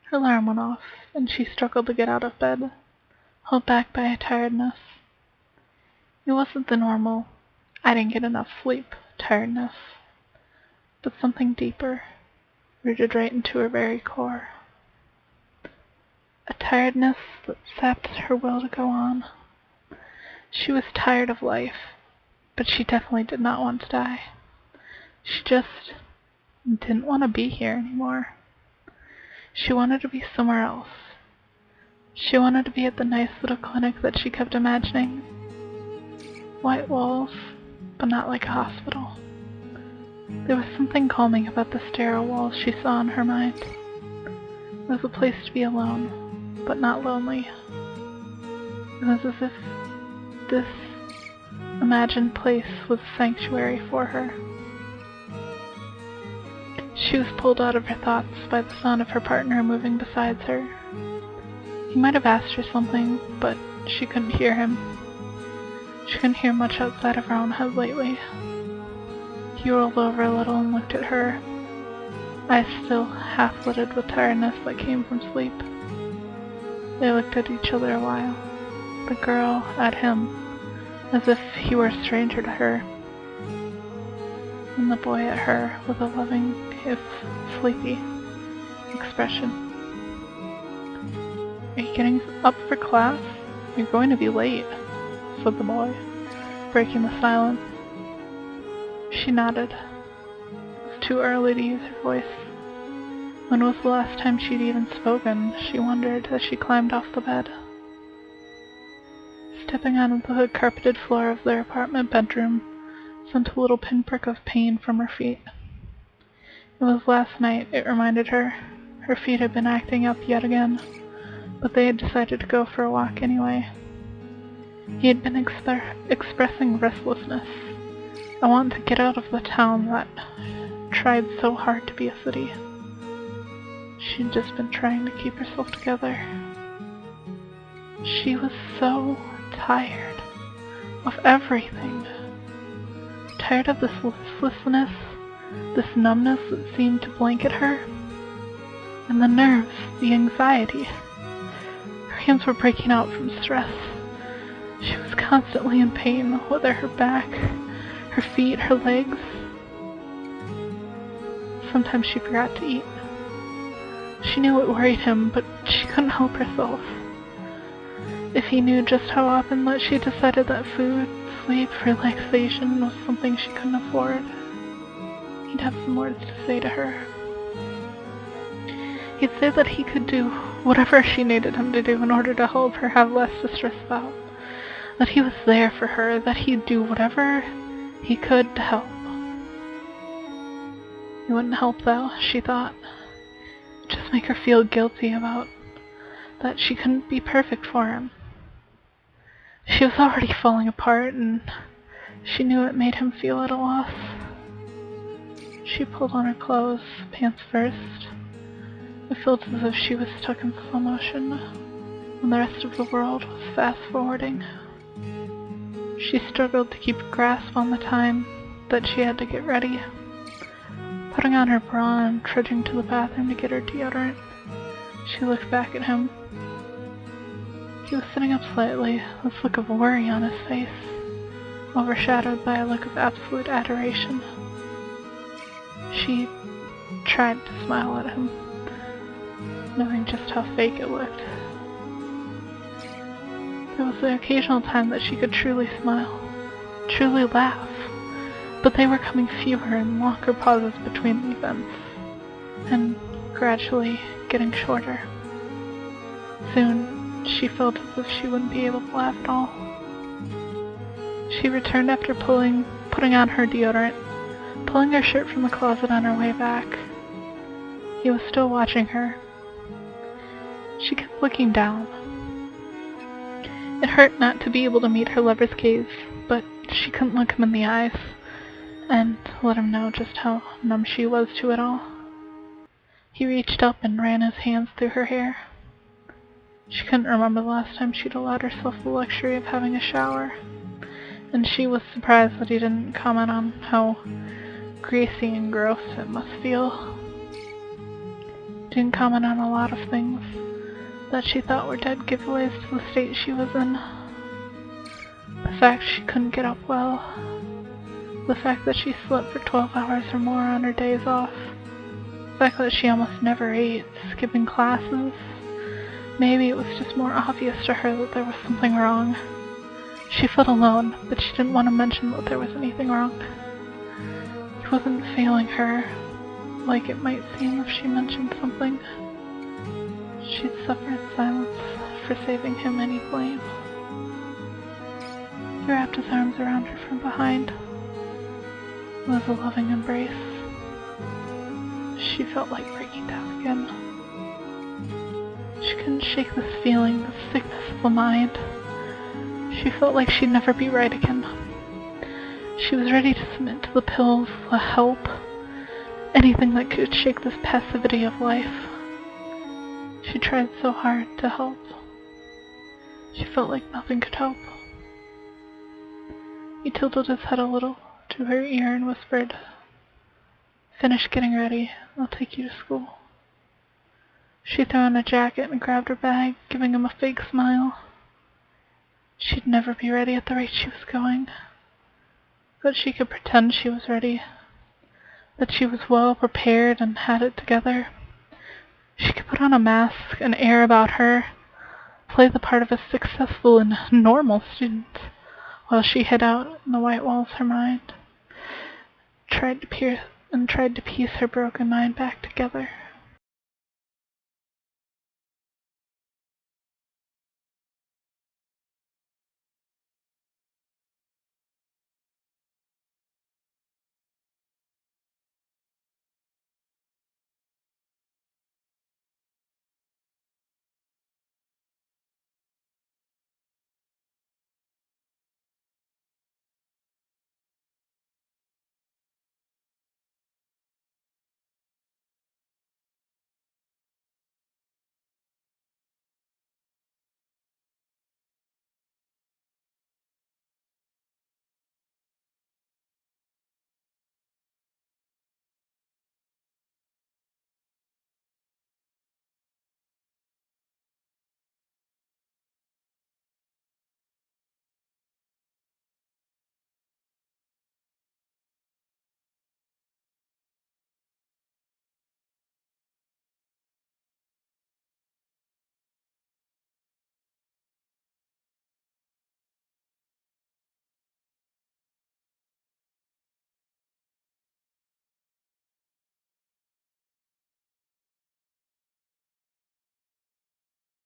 Her alarm went off, and she struggled to get out of bed, held back by a tiredness. It wasn't the normal, I didn't get enough sleep, tiredness, but something deeper, rooted right into her very core. A tiredness that sapped her will to go on. She was tired of life, but she definitely did not want to die. She just didn't want to be here anymore. She wanted to be somewhere else. She wanted to be at the nice little clinic that she kept imagining. White walls, but not like a hospital. There was something calming about the sterile walls she saw in her mind. It was a place to be alone, but not lonely. It was as if this imagined place was a sanctuary for her. She was pulled out of her thoughts by the sound of her partner moving beside her. He might have asked her something, but she couldn't hear him. She couldn't hear much outside of her own head lately. He rolled over a little and looked at her, eyes still half-lidded with tiredness that came from sleep. They looked at each other a while, the girl at him, as if he were a stranger to her, and the boy at her with a loving, if sleepy, expression. "Are you getting up for class? You're going to be late," said the boy, breaking the silence. She nodded. It was too early to use her voice. When was the last time she'd even spoken, she wondered as she climbed off the bed. Stepping onto the carpeted floor of their apartment bedroom sent a little pinprick of pain from her feet. It was last night, it reminded her. Her feet had been acting up yet again, but they had decided to go for a walk anyway. He had been expressing restlessness. I wanted to get out of the town that tried so hard to be a city. She'd just been trying to keep herself together. She was so tired of everything. Tired of this listlessness, this numbness that seemed to blanket her. And the nerves, the anxiety. Her hands were breaking out from stress. She was constantly in pain, whether her back, her feet, her legs. Sometimes she forgot to eat. She knew it worried him, but she couldn't help herself. If he knew just how often that she decided that food, sleep, relaxation was something she couldn't afford, he'd have some words to say to her. He'd say that he could do whatever she needed him to do in order to help her have less to stress about. That he was there for her, that he'd do whatever he could to help. He wouldn't help though, she thought. Just make her feel guilty about that she couldn't be perfect for him. She was already falling apart, and she knew it made him feel at a loss. She pulled on her clothes, pants first. It felt as if she was stuck in slow motion, and the rest of the world was fast-forwarding. She struggled to keep a grasp on the time that she had to get ready. Putting on her bra and trudging to the bathroom to get her deodorant, she looked back at him. He was sitting up slightly, this look of worry on his face, overshadowed by a look of absolute adoration. She tried to smile at him, knowing just how fake it looked. There was the occasional time that she could truly smile, truly laugh, but they were coming fewer and longer pauses between the events, and gradually getting shorter. Soon, she felt as if she wouldn't be able to laugh at all. She returned after putting on her deodorant, pulling her shirt from the closet on her way back. He was still watching her. She kept looking down. It hurt not to be able to meet her lover's gaze, but she couldn't look him in the eyes and let him know just how numb she was to it all. He reached up and ran his hands through her hair. She couldn't remember the last time she'd allowed herself the luxury of having a shower, and she was surprised that he didn't comment on how greasy and gross it must feel. didn't comment on a lot of things that she thought were dead giveaways to the state she was in. The fact she couldn't get up well. The fact that she slept for 12 hours or more on her days off. The fact that she almost never ate, skipping classes. Maybe it was just more obvious to her that there was something wrong. She felt alone, but she didn't want to mention that there was anything wrong. He wasn't failing her, like it might seem if she mentioned something. She'd suffer in silence for saving him any blame. He wrapped his arms around her from behind. It was a loving embrace. She felt like breaking down again. She couldn't shake this feeling, this sickness of the mind. She felt like she'd never be right again. She was ready to submit to the pills, the help, anything that could shake this passivity of life. She tried so hard to help. She felt like nothing could help. He tilted his head a little to her ear and whispered, "Finish getting ready. I'll take you to school." She threw on a jacket and grabbed her bag, giving him a fake smile. She'd never be ready at the rate she was going, but she could pretend she was ready, that she was well prepared and had it together. She could put on a mask, an air about her, play the part of a successful and normal student, while she hid out in the white walls of her mind, tried to piece her broken mind back together.